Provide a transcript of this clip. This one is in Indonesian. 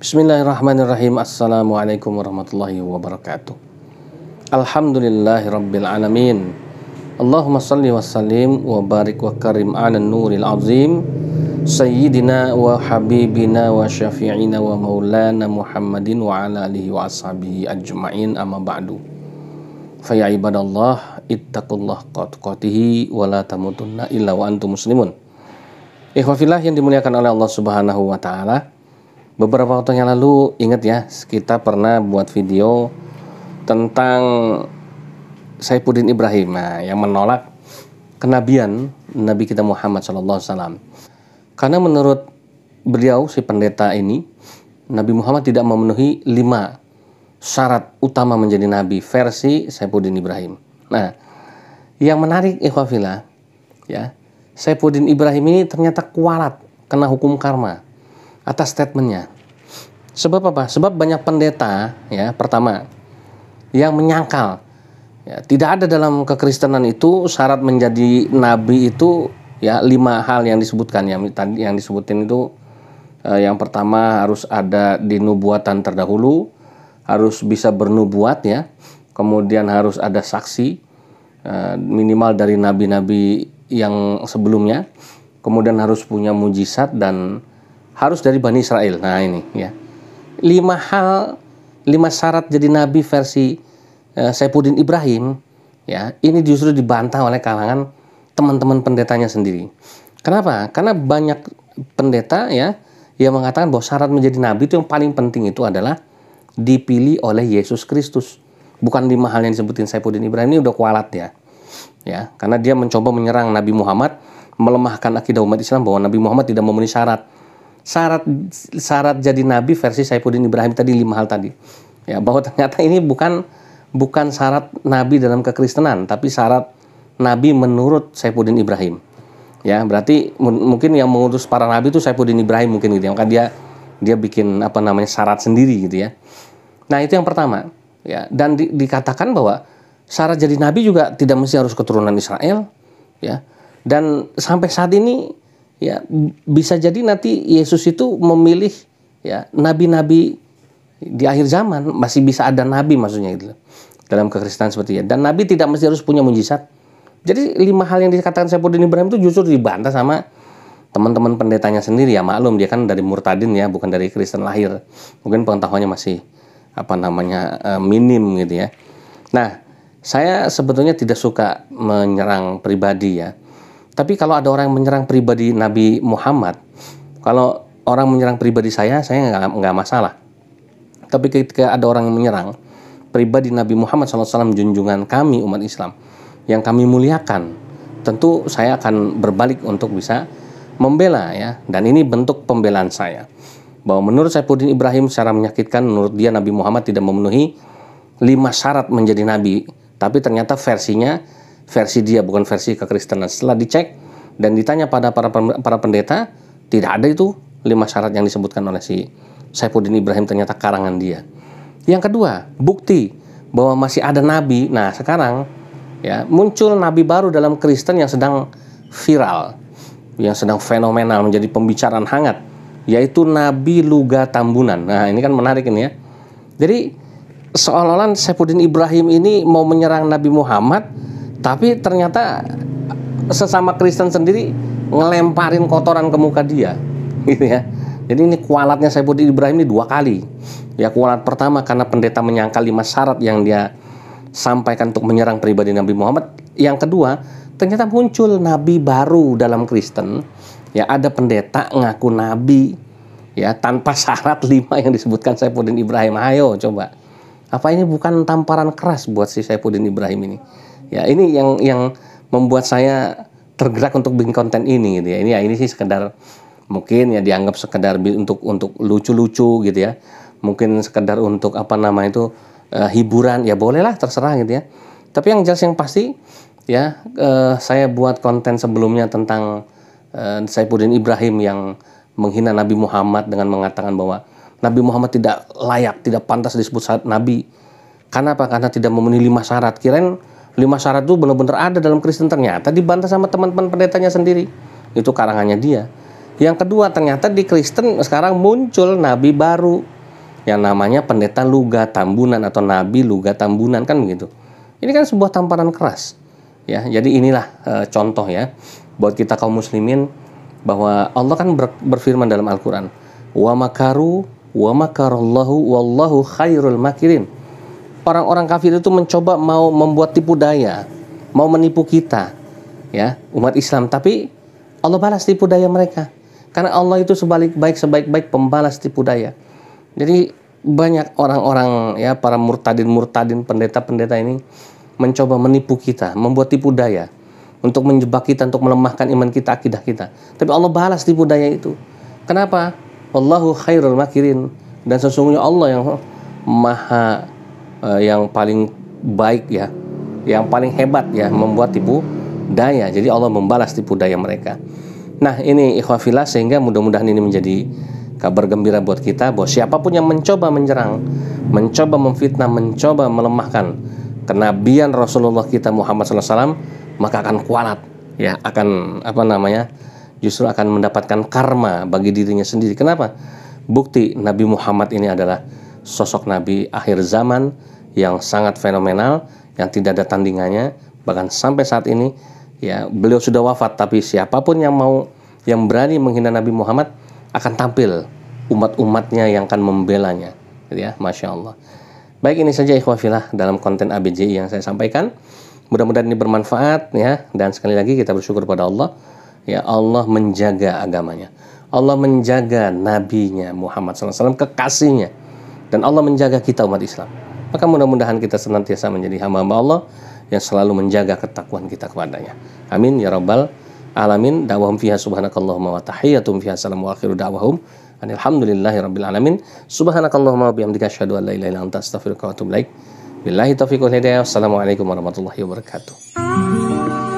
Bismillahirrahmanirrahim. Assalamualaikum warahmatullahi wabarakatuh. Alhamdulillahirabbil alamin. Allahumma salli wa sallim wa barik wa karim ala nuril azim sayyidina wa habibina wa syafi'ina wa maulana Muhammadin wa ala alihi wa ashabihi ajma'in, amma ba'du. Fa ya ibadallah ittaqullah qatihi wa la tamutunna illa wa antum muslimun. Ikhwafillah yang dimuliakan oleh Allah Subhanahu wa taala. Beberapa waktu yang lalu, ingat ya, kita pernah buat video tentang Saifuddin Ibrahim, yang menolak kenabian Nabi kita Muhammad SAW. Karena menurut beliau, si pendeta ini, Nabi Muhammad tidak memenuhi 5 syarat utama menjadi nabi versi Saifuddin Ibrahim. Nah, yang menarik ikhwafillah, ya, Saifuddin Ibrahim ini ternyata kualat kena hukum karma atas statementnya. Sebab apa? Sebab banyak pendeta, ya, pertama, yang menyangkal, ya, tidak ada dalam kekristenan itu syarat menjadi nabi itu, ya, 5 hal yang disebutkan, ya, tadi yang disebutin itu, yang pertama harus ada di nubuatan terdahulu, harus bisa bernubuat, ya, kemudian harus ada saksi minimal dari nabi-nabi yang sebelumnya, kemudian harus punya mujizat dan harus dari Bani Israel. Nah ini, ya, 5 syarat jadi nabi versi Saifuddin Ibrahim, ya, ini justru dibantah oleh kalangan teman-teman pendetanya sendiri. Kenapa? Karena banyak pendeta, ya, yang mengatakan bahwa syarat menjadi nabi itu yang paling penting itu adalah dipilih oleh Yesus Kristus. Bukan 5 hal yang disebutin Saifuddin Ibrahim ini udah kualat, ya. Ya, karena dia mencoba menyerang Nabi Muhammad, melemahkan akidah umat Islam bahwa Nabi Muhammad tidak memenuhi syarat jadi nabi versi Saifuddin Ibrahim tadi, 5 hal tadi, ya, bahwa ternyata ini bukan syarat nabi dalam kekristenan, tapi syarat nabi menurut Saifuddin Ibrahim, ya. Berarti mungkin yang mengutus para nabi itu Saifuddin Ibrahim mungkin, gitu ya, maka dia bikin syarat sendiri, gitu ya. Nah, itu yang pertama, ya. Dan dikatakan bahwa syarat jadi nabi juga tidak mesti harus keturunan Israel, ya. Dan sampai saat ini, ya, bisa jadi nanti Yesus itu memilih, ya, nabi-nabi di akhir zaman, masih bisa ada nabi, maksudnya gitu dalam kekristenan seperti itu. Dan nabi tidak mesti harus punya mujizat. Jadi 5 hal yang dikatakan Saifuddin Ibrahim itu justru dibantah sama teman-teman pendetanya sendiri, ya. Maklum dia kan dari murtadin, ya, bukan dari Kristen lahir. Mungkin pengetahuannya masih minim, gitu ya. Nah, saya sebetulnya tidak suka menyerang pribadi, ya. Tapi kalau ada orang yang menyerang pribadi Nabi Muhammad, kalau orang menyerang pribadi saya nggak masalah. Tapi ketika ada orang yang menyerang pribadi Nabi Muhammad SAW, junjungan kami umat Islam yang kami muliakan, tentu saya akan berbalik untuk bisa membela, ya. Dan ini bentuk pembelaan saya, bahwa menurut Saifuddin Ibrahim secara menyakitkan, menurut dia Nabi Muhammad tidak memenuhi 5 syarat menjadi nabi. Tapi ternyata versi dia, bukan versi kekristenan. Setelah dicek dan ditanya pada para pendeta, tidak ada itu 5 syarat yang disebutkan oleh si Saifuddin Ibrahim, ternyata karangan dia. Yang kedua, bukti bahwa masih ada nabi. Nah, sekarang, ya, muncul nabi baru dalam Kristen yang sedang viral, yang sedang fenomenal, menjadi pembicaraan hangat, yaitu Nabi Luga Tambunan. Nah, ini kan menarik ini, ya. Jadi seolah-olah Saifuddin Ibrahim ini mau menyerang Nabi Muhammad, tapi ternyata sesama Kristen sendiri ngelemparin kotoran ke muka dia, gitu ya. Jadi ini kualatnya Saifuddin Ibrahim ini 2 kali. Ya, kualat pertama karena pendeta menyangkal 5 syarat yang dia sampaikan untuk menyerang pribadi Nabi Muhammad. Yang kedua, ternyata muncul nabi baru dalam Kristen. Ya, ada pendeta ngaku nabi, ya, tanpa syarat 5 yang disebutkan Saifuddin Ibrahim. Ayo coba. Apa ini bukan tamparan keras buat si Saifuddin Ibrahim ini? Ya, ini yang membuat saya tergerak untuk bikin konten ini, gitu ya. Ini sih sekedar, mungkin ya dianggap sekedar untuk lucu-lucu, gitu ya. Mungkin sekedar untuk hiburan, ya bolehlah, terserah, gitu ya. Tapi yang jelas, yang pasti, ya, saya buat konten sebelumnya tentang Saifuddin Ibrahim yang menghina Nabi Muhammad dengan mengatakan bahwa Nabi Muhammad tidak layak, tidak pantas disebut nabi. Karena apa? Karena tidak memenuhi 5 syarat. Kirain 5 syarat itu benar-benar ada dalam Kristen, ternyata dibantah sama teman-teman pendetanya sendiri. Itu karangannya dia. Yang kedua, ternyata di Kristen sekarang muncul nabi baru, yang namanya pendeta Luga Tambunan atau Nabi Luga Tambunan, kan begitu. Ini kan sebuah tamparan keras ya. Jadi inilah contoh ya buat kita kaum muslimin, bahwa Allah kan berfirman dalam Al-Quran, wa makaru wa makarallahu wallahu khairul makirin. Orang-orang kafir itu mencoba mau membuat tipu daya, mau menipu kita ya, umat Islam, tapi Allah balas tipu daya mereka, karena Allah itu sebaik-baik pembalas tipu daya. Jadi banyak orang-orang ya, para murtadin, pendeta-pendeta ini mencoba menipu kita, membuat tipu daya untuk menjebak kita, untuk melemahkan iman kita, akidah kita. Tapi Allah balas tipu daya itu. Kenapa? Wallahu khairul makirin. Dan sesungguhnya Allah yang maha yang paling baik ya, yang paling hebat ya, membuat tipu daya. Jadi Allah membalas tipu daya mereka. Nah, ini ikhwah fillah, sehingga mudah-mudahan ini menjadi kabar gembira buat kita, bahwa siapapun yang mencoba menyerang, mencoba memfitnah, mencoba melemahkan kenabian Rasulullah kita Muhammad SAW, maka akan kualat ya, akan justru akan mendapatkan karma bagi dirinya sendiri. Kenapa? Bukti Nabi Muhammad ini adalah sosok Nabi akhir zaman yang sangat fenomenal, yang tidak ada tandingannya. Bahkan sampai saat ini ya, beliau sudah wafat, tapi siapapun yang berani menghina Nabi Muhammad akan tampil umat-umatnya yang akan membelanya ya, Masya Allah. Baik, ini saja ikhwah fillah dalam konten ABJI yang saya sampaikan. Mudah-mudahan ini bermanfaat ya, dan sekali lagi kita bersyukur pada Allah ya, Allah menjaga agamanya, Allah menjaga nabinya Muhammad SAW, kekasihnya, dan Allah menjaga kita umat Islam. Maka mudah-mudahan kita senantiasa menjadi hamba-hamba Allah yang selalu menjaga ketakwaan kita kepadanya. Amin ya rabbal alamin. Da'wahum fiha subhanakallahumma wa tahiyyatum fiha salam wa akhiru da'wahum alhamdulillahi rabbil alamin. Subhanakallahumma wa bihamdika asyhadu an la ilaha illa anta astaghfiruka wa atubu ilaik. Billahi taufiq wal hidayah. Wassalamualaikum warahmatullahi wabarakatuh.